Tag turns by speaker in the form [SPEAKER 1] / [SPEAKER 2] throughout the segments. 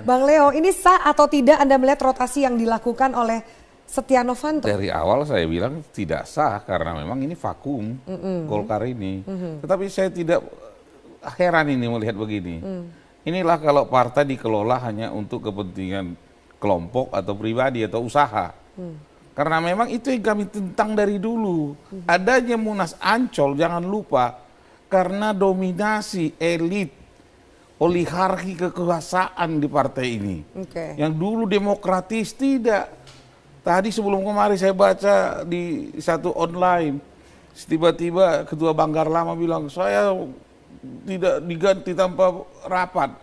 [SPEAKER 1] Bang Leo, ini sah atau tidak Anda melihat rotasi yang dilakukan oleh Setia Novanto?
[SPEAKER 2] Dari awal saya bilang tidak sah karena memang ini vakum Golkar ini. Tetapi saya tidak heran ini melihat begini. Inilah kalau partai dikelola hanya untuk kepentingan kelompok atau pribadi atau usaha. Karena memang itu yang kami tentang dari dulu. Adanya Munas Ancol jangan lupa karena dominasi elit oligarki kekuasaan di partai ini. Yang dulu demokratis tidak. Tadi sebelum kemarin saya baca di satu online, tiba-tiba Ketua Banggar Lama bilang, saya tidak diganti tanpa rapat.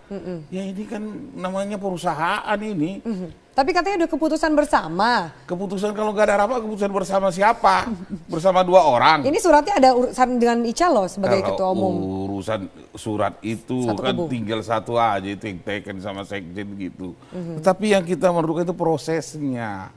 [SPEAKER 2] Ya ini kan namanya perusahaan ini.
[SPEAKER 1] Tapi katanya udah keputusan bersama.
[SPEAKER 2] Keputusan kalau nggak ada rapat, keputusan bersama siapa? Bersama dua orang.
[SPEAKER 1] Ini suratnya ada urusan dengan Ica loh sebagai
[SPEAKER 2] kalau
[SPEAKER 1] Ketua Umum.
[SPEAKER 2] Urusan surat itu
[SPEAKER 1] Satu
[SPEAKER 2] kan
[SPEAKER 1] kubu.
[SPEAKER 2] tinggal satu aja, itu yang teken sama sekjen gitu. Tetapi yang kita memerlukan itu prosesnya.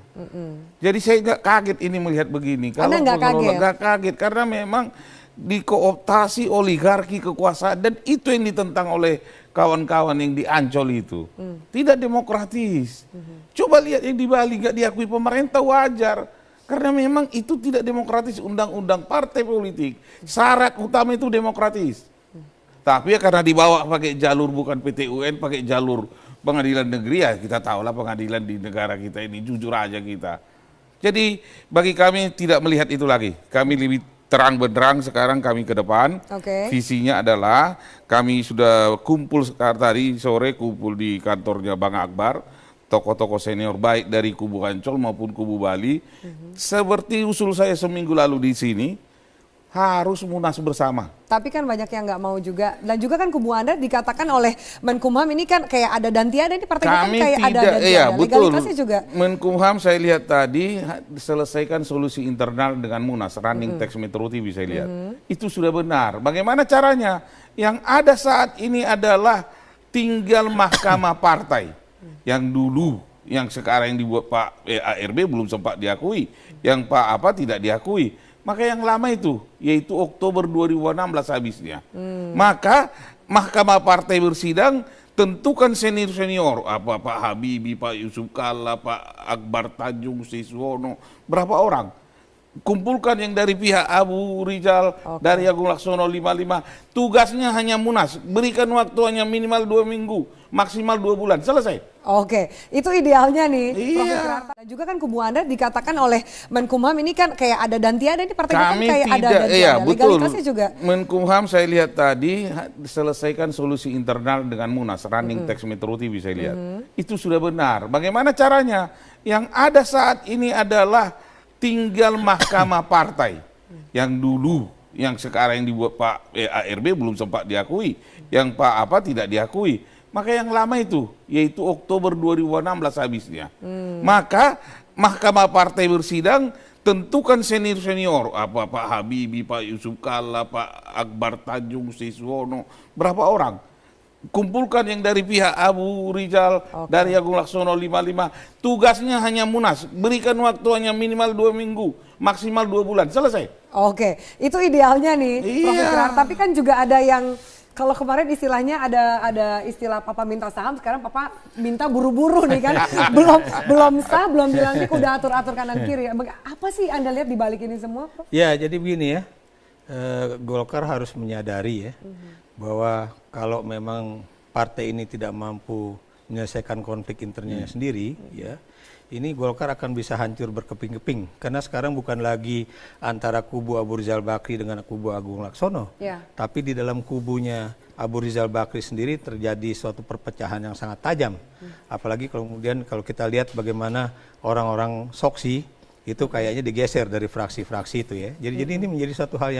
[SPEAKER 2] Jadi saya nggak kaget ini melihat begini.
[SPEAKER 1] Anda nggak kaget?
[SPEAKER 2] Nggak kaget karena memang dikooptasi oligarki kekuasaan dan itu yang ditentang oleh kawan-kawan yang di Ancol itu. Tidak demokratis. Coba lihat yang di Bali nggak diakui pemerintah wajar. Karena memang itu tidak demokratis, undang-undang partai politik. Syarat utama itu demokratis. Tapi ya karena dibawa pakai jalur bukan PT UN, pakai jalur pengadilan negeri, ya kita tahulah pengadilan di negara kita ini, jujur aja kita. Jadi bagi kami tidak melihat itu lagi. Kami lebih terang benderang sekarang kami ke depan. Visinya adalah kami sudah kumpul sekarang tadi sore, kumpul di kantornya Bang Akbar, tokoh-tokoh senior baik dari kubu Ancol maupun kubu Bali. Seperti usul saya seminggu lalu di sini, harus munas bersama.
[SPEAKER 1] Tapi kan banyak yang nggak mau juga. Dan juga kan kubu Anda dikatakan oleh Menkumham ini kan kayak ada dan tiada, ini partai kan kayak ada dan tiada.
[SPEAKER 2] Iya, betul.
[SPEAKER 1] Legalitasnya juga.
[SPEAKER 2] Menkumham saya lihat tadi selesaikan solusi internal dengan munas, running text Metro TV saya lihat. Itu sudah benar. Bagaimana caranya? Yang ada saat ini adalah tinggal mahkamah partai. Yang dulu, yang sekarang yang dibuat Pak ARB belum sempat diakui. Yang Pak apa tidak diakui. Maka yang lama itu, yaitu Oktober 2016 habisnya. Maka Mahkamah Partai bersidang, tentukan senior-senior, apa Pak Habibie, Pak Yusuf Kalla, Pak Akbar Tanjung, Siswono, berapa orang. Kumpulkan yang dari pihak Abu Rizal, dari Agung Laksono 55. Tugasnya hanya munas, berikan waktu hanya minimal 2 minggu, maksimal 2 bulan, selesai.
[SPEAKER 1] Itu idealnya nih.
[SPEAKER 2] Iya.
[SPEAKER 1] Dan juga kan kubu Anda dikatakan oleh Menkumham ini kan kayak ada dan tiada, ini partai kan
[SPEAKER 2] Kami
[SPEAKER 1] kayak ada
[SPEAKER 2] tidak,
[SPEAKER 1] dan tiada.
[SPEAKER 2] iya, betul.
[SPEAKER 1] Legalitasnya juga.
[SPEAKER 2] Menkumham saya lihat tadi selesaikan solusi internal dengan munas, running text Metro TV saya lihat. Itu sudah benar. Bagaimana caranya? Yang ada saat ini adalah tinggal mahkamah partai. Yang dulu, yang sekarang yang dibuat Pak ARB belum sempat diakui. Yang Pak apa tidak diakui. Maka yang lama itu, yaitu Oktober 2016 habisnya. Maka Mahkamah Partai bersidang, tentukan senior-senior, apa Pak Habibie, Pak Yusuf Kalla, Pak Akbar Tanjung, Siswono, berapa orang. Kumpulkan yang dari pihak Abu Rizal, dari Agung Laksono 55. Tugasnya hanya munas, berikan waktu hanya minimal 2 minggu, maksimal 2 bulan, selesai.
[SPEAKER 1] Itu idealnya nih.
[SPEAKER 2] Iya.
[SPEAKER 1] Tapi kan juga ada yang, kalau kemarin istilahnya ada istilah Papa minta saham, sekarang Papa minta buru-buru nih kan. belum sah, belum dilantik, udah atur-atur kanan kiri. Apa sih Anda lihat di balik ini semua, Prof?
[SPEAKER 3] Ya, jadi begini ya, Golkar harus menyadari ya, bahwa kalau memang partai ini tidak mampu menyelesaikan konflik internalnya sendiri, ya, ini Golkar akan bisa hancur berkeping-keping. Karena sekarang bukan lagi antara kubu Abu Rizal Bakri dengan kubu Agung Laksono. Tapi di dalam kubunya Abu Rizal Bakri sendiri terjadi suatu perpecahan yang sangat tajam. Apalagi kemudian kalau kita lihat bagaimana orang-orang Soksi itu kayaknya digeser dari fraksi-fraksi itu ya. Jadi ini menjadi satu hal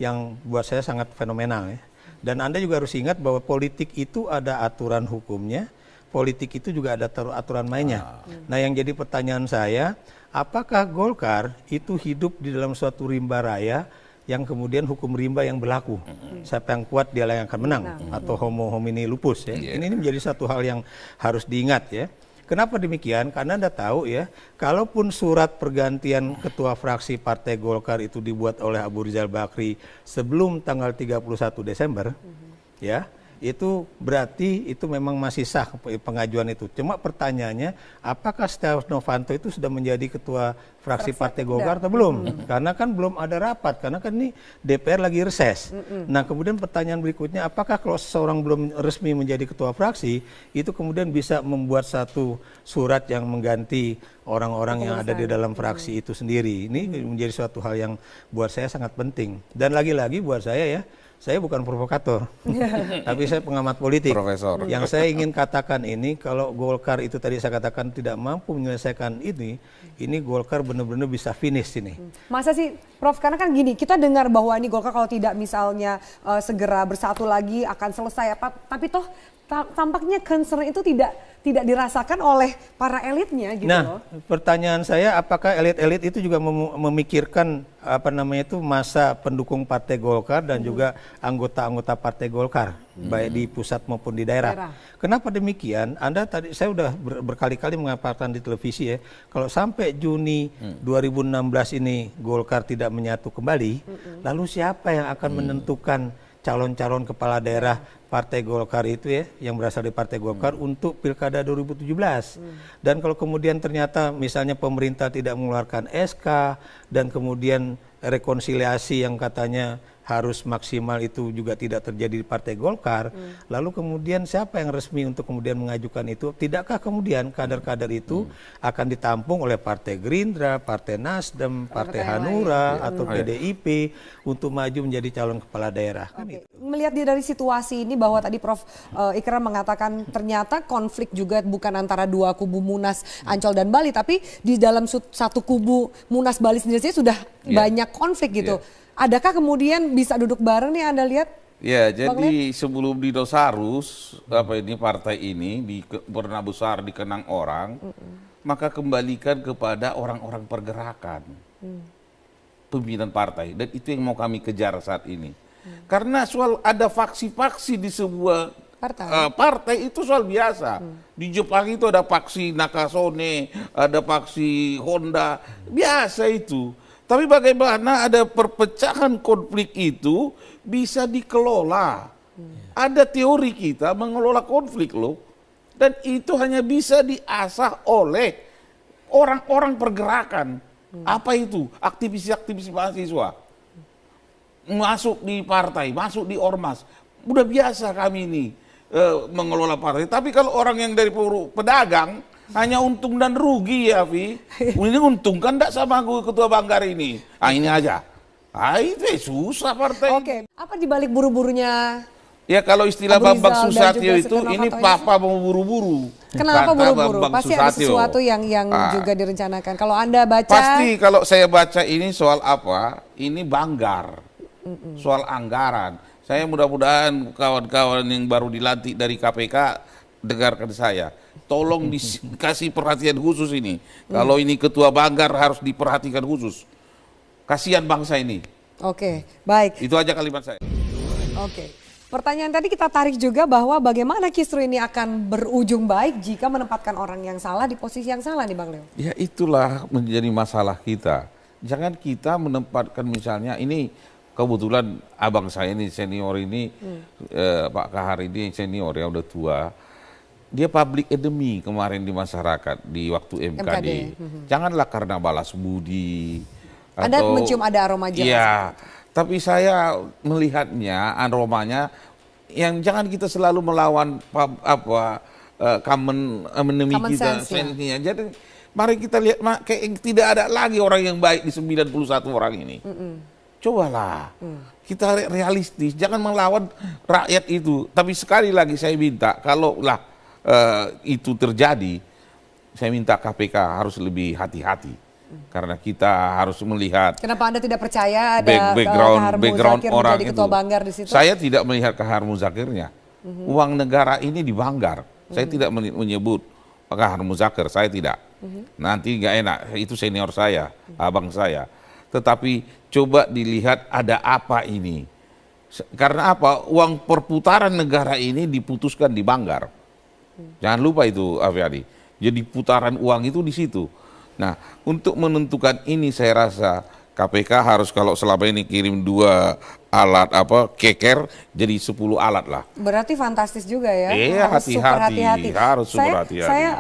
[SPEAKER 3] yang buat saya sangat fenomenal ya. Dan Anda juga harus ingat bahwa politik itu ada aturan hukumnya. Politik itu juga ada aturan mainnya. Nah, yang jadi pertanyaan saya, apakah Golkar itu hidup di dalam suatu rimba raya yang kemudian hukum rimba yang berlaku? Siapa yang kuat dialah yang akan menang, atau homo homini lupus ya. Ini menjadi satu hal yang harus diingat ya. Kenapa demikian? Karena Anda tahu ya, kalaupun surat pergantian ketua fraksi Partai Golkar itu dibuat oleh Abu Rizal Bakri sebelum tanggal 31 Desember, ya, itu berarti itu memang masih sah pengajuan itu. Cuma pertanyaannya, apakah Setia Novanto itu sudah menjadi ketua fraksi Partai Golkar atau belum? Karena kan belum ada rapat, karena kan ini DPR lagi reses. Nah, kemudian pertanyaan berikutnya, apakah kalau seseorang belum resmi menjadi ketua fraksi, itu kemudian bisa membuat satu surat yang mengganti orang-orang yang ada di dalam fraksi itu sendiri? Ini menjadi suatu hal yang buat saya sangat penting. Dan lagi-lagi buat saya ya, saya bukan provokator, tapi saya pengamat politik.
[SPEAKER 2] Profesor.
[SPEAKER 3] Yang saya ingin katakan ini, kalau Golkar itu tadi saya katakan tidak mampu menyelesaikan ini Golkar benar-benar bisa finish ini.
[SPEAKER 1] Masa sih, Prof? Karena kan gini, kita dengar bahwa ini Golkar kalau tidak misalnya segera bersatu lagi akan selesai apa, tapi toh tampaknya concern itu tidak dirasakan oleh para elitnya gitu loh.
[SPEAKER 3] Pertanyaan saya, apakah elit-elit itu juga memikirkan masa pendukung Partai Golkar dan juga anggota-anggota Partai Golkar, baik di pusat maupun di daerah. Kenapa demikian? Anda tadi, saya sudah berkali-kali mengatakan di televisi ya, kalau sampai Juni 2016 ini Golkar tidak menyatu kembali, lalu siapa yang akan menentukan calon-calon kepala daerah Partai Golkar itu ya, yang berasal dari Partai Golkar untuk Pilkada 2017. Dan kalau kemudian ternyata misalnya pemerintah tidak mengeluarkan SK dan kemudian rekonsiliasi yang katanya harus maksimal itu juga tidak terjadi di Partai Golkar, lalu kemudian siapa yang resmi untuk kemudian mengajukan itu? Tidakkah kemudian kader-kader itu akan ditampung oleh Partai Gerindra, Partai Nasdem, Partai Hanura, atau PDIP untuk maju menjadi calon kepala daerah?
[SPEAKER 1] Melihat dari situasi ini bahwa tadi Prof. Ikrar mengatakan ternyata konflik juga bukan antara dua kubu Munas, Ancol dan Bali, tapi di dalam satu kubu Munas Bali sendiri sudah banyak konflik gitu. Adakah kemudian bisa duduk bareng nih Anda lihat?
[SPEAKER 2] Ya, jadi sebelum didosarus partai ini pernah besar dikenang orang, maka kembalikan kepada orang-orang pergerakan, pimpinan partai, dan itu yang mau kami kejar saat ini. Karena soal ada faksi-faksi di sebuah partai itu soal biasa. Di Jepang itu ada faksi Nakasone, ada faksi Honda, biasa itu. Tapi bagaimana ada perpecahan konflik itu bisa dikelola. Ada teori kita mengelola konflik loh. Dan itu hanya bisa diasah oleh orang-orang pergerakan. Apa itu? Aktivis-aktivis mahasiswa. Masuk di partai, masuk di ormas. Udah biasa kami ini mengelola partai. Tapi kalau orang yang dari pedagang, hanya untung dan rugi ya, Vi. Ini untung kan enggak sama gue ketua Banggar ini. Ini aja. Itu susah partai.
[SPEAKER 1] Oke, apa dibalik buru-burunya?
[SPEAKER 2] Ya kalau istilah Bambang Susatyo itu, ini papa mau buru-buru.
[SPEAKER 1] Kenapa buru-buru? Pasti ada sesuatu yang juga direncanakan. Kalau Anda baca.
[SPEAKER 2] Pasti kalau saya baca ini soal apa, ini Banggar. Soal anggaran. Saya mudah-mudahan kawan-kawan yang baru dilantik dari KPK dengarkan saya. Tolong dikasih perhatian khusus ini. Kalau ini ketua Banggar harus diperhatikan khusus. Kasihan bangsa ini.
[SPEAKER 1] Oke, baik.
[SPEAKER 2] Itu aja kalimat saya.
[SPEAKER 1] Oke. Pertanyaan tadi kita tarik juga bahwa bagaimana kisru ini akan berujung baik jika menempatkan orang yang salah di posisi yang salah nih Bang Leo? Ya
[SPEAKER 2] itulah menjadi masalah kita. Jangan kita menempatkan misalnya ini kebetulan abang saya ini senior ini, Pak Kahar ini senior ya udah tua. Dia public enemy kemarin di masyarakat di waktu MKD. Janganlah karena balas budi.
[SPEAKER 1] Anda mencium ada aroma jahat.
[SPEAKER 2] Iya, tapi saya melihatnya aromanya yang jangan kita selalu melawan common enemy kita. Jadi mari kita lihat kayak tidak ada lagi orang yang baik di 91 orang ini. Cobalah kita realistis, jangan melawan rakyat itu. Tapi sekali lagi saya minta kalau itu terjadi, saya minta KPK harus lebih hati-hati. Karena kita harus melihat.
[SPEAKER 1] Kenapa Anda tidak percaya ada
[SPEAKER 2] background orang
[SPEAKER 1] menjadi ketua Banggar di situ?
[SPEAKER 2] Saya tidak melihat Kahar Muzakirnya. Uang negara ini di Banggar. Saya tidak menyebut Kahar Muzakir, saya tidak. Nanti nggak enak, itu senior saya, abang saya. Tetapi coba dilihat ada apa ini. Karena apa? Uang perputaran negara ini diputuskan di Banggar. Jangan lupa itu, Afiadi. Jadi putaran uang itu di situ. Nah, untuk menentukan ini saya rasa KPK harus kalau selama ini kirim 2 alat keker jadi 10 alat lah.
[SPEAKER 1] Berarti fantastis juga ya.
[SPEAKER 2] Iya,
[SPEAKER 1] Harus super hati-hati.
[SPEAKER 2] harus super hati-hati.
[SPEAKER 1] Saya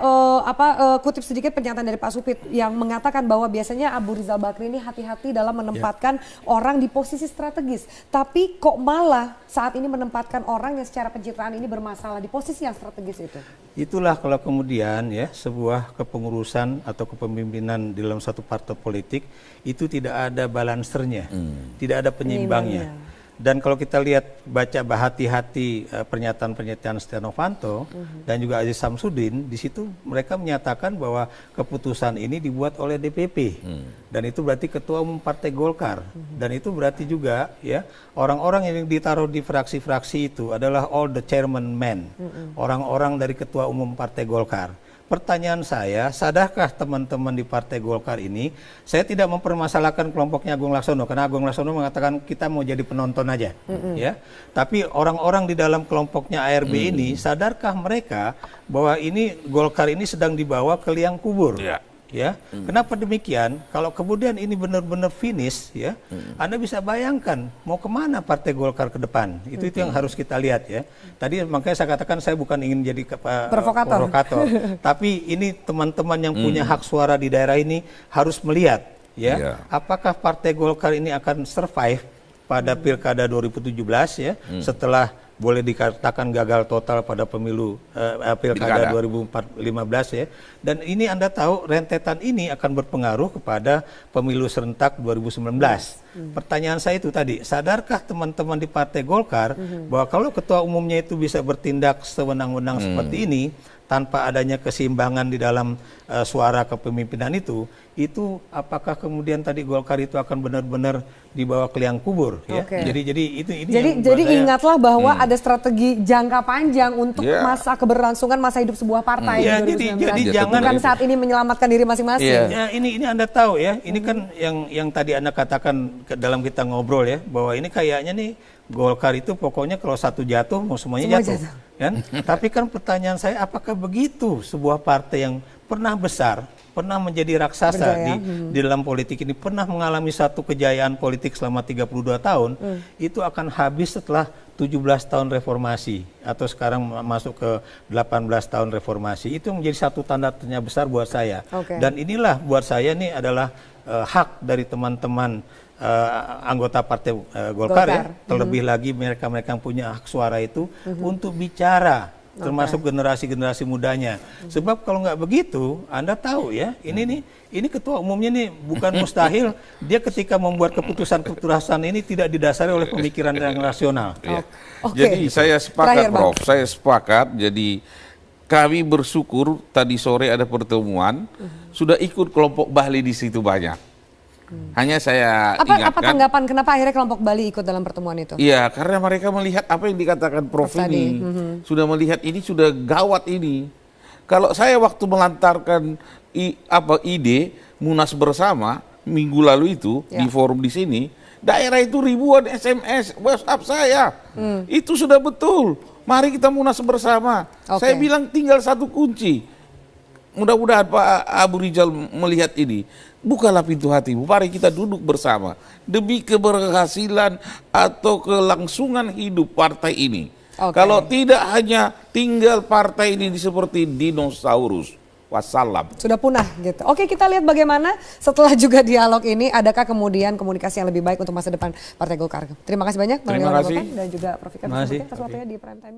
[SPEAKER 1] kutip sedikit pernyataan dari Pak Supit yang mengatakan bahwa biasanya Abu Rizal Bakri ini hati-hati dalam menempatkan orang di posisi strategis. Tapi kok malah saat ini menempatkan orang yang secara pencitraan ini bermasalah di posisi yang strategis itu.
[SPEAKER 3] Itulah kalau kemudian ya sebuah kepengurusan atau kepemimpinan di dalam satu partai politik itu tidak ada balansernya, tidak ada penyeimbangnya. Dan kalau kita lihat baca hati-hati pernyataan-pernyataan Setia Novanto dan juga Aziz Samsudin, di situ mereka menyatakan bahwa keputusan ini dibuat oleh DPP dan itu berarti Ketua Umum Partai Golkar dan itu berarti juga ya orang-orang yang ditaruh di fraksi-fraksi itu adalah all the chairman men, orang-orang dari Ketua Umum Partai Golkar. Pertanyaan saya, sadarkah teman-teman di Partai Golkar ini, saya tidak mempermasalahkan kelompoknya Agung Laksono, karena Agung Laksono mengatakan kita mau jadi penonton aja, ya. Tapi orang-orang di dalam kelompoknya ARB ini, sadarkah mereka bahwa ini Golkar ini sedang dibawa ke liang kubur? Ya, kenapa demikian? Kalau kemudian ini benar-benar finish, ya, Anda bisa bayangkan mau kemana Partai Golkar ke depan. Itu yang harus kita lihat ya. Tadi makanya saya katakan saya bukan ingin jadi provokator, tapi ini teman-teman yang punya hak suara di daerah ini harus melihat, ya, apakah Partai Golkar ini akan survive pada Pilkada 2017 ya, setelah boleh dikatakan gagal total pada pemilu Pilkada 2015 ya. Dan ini Anda tahu rentetan ini akan berpengaruh kepada pemilu serentak 2019. Pertanyaan saya itu tadi, sadarkah teman-teman di Partai Golkar bahwa kalau ketua umumnya itu bisa bertindak sewenang-wenang seperti ini tanpa adanya keseimbangan di dalam suara kepemimpinan itu apakah kemudian tadi Golkar itu akan benar-benar dibawa ke liang kubur ya. Jadi
[SPEAKER 1] ingatlah bahwa ada strategi jangka panjang untuk masa keberlangsungan masa hidup sebuah partai.
[SPEAKER 3] Jadi jangan
[SPEAKER 1] bukan saat ini menyelamatkan diri masing-masing.
[SPEAKER 3] Ya, ini Anda tahu ya, ini kan yang tadi Anda katakan dalam kita ngobrol ya, bahwa ini kayaknya nih Golkar itu pokoknya kalau satu jatuh mau semuanya jatuh. Kan? Tapi kan pertanyaan saya, apakah begitu sebuah partai yang pernah besar, pernah menjadi raksasa di dalam politik ini, pernah mengalami satu kejayaan politik selama 32 tahun, itu akan habis setelah 17 tahun reformasi atau sekarang masuk ke 18 tahun reformasi. Itu menjadi satu tanda tanya besar buat saya. Dan inilah buat saya nih adalah hak dari teman-teman anggota Partai Golkar ya, terlebih lagi mereka-mereka yang punya hak suara itu untuk bicara, termasuk generasi-generasi mudanya. Sebab kalau nggak begitu, Anda tahu ya, ini ketua umumnya nih bukan mustahil dia ketika membuat keputusan-keputusan ini tidak didasari oleh pemikiran yang rasional.
[SPEAKER 2] Jadi saya sepakat, Prof. Saya sepakat. Jadi kami bersyukur tadi sore ada pertemuan, sudah ikut kelompok Bali di situ banyak. Hanya saya ingatkan.
[SPEAKER 1] Apa tanggapan kenapa akhirnya kelompok Bali ikut dalam pertemuan itu?
[SPEAKER 2] Iya, karena mereka melihat apa yang dikatakan Prof ini. Sudah melihat ini sudah gawat ini. Kalau saya waktu melantarkan ide Munas Bersama minggu lalu itu di forum di sini, daerah itu ribuan SMS, WhatsApp saya. Itu sudah betul. Mari kita Munas Bersama. Saya bilang tinggal satu kunci. Mudah-mudahan Pak Abu Rizal melihat ini. Bukalah pintu hatimu, mari kita duduk bersama demi keberhasilan atau kelangsungan hidup partai ini. Kalau tidak hanya tinggal partai ini seperti dinosaurus. Wassalam.
[SPEAKER 1] Sudah punah gitu. Oke, kita lihat bagaimana setelah juga dialog ini, adakah kemudian komunikasi yang lebih baik untuk masa depan Partai Golkar. Terima kasih banyak Bang Dewan dan juga Prof. Ikam atas waktunya di Prime Time News.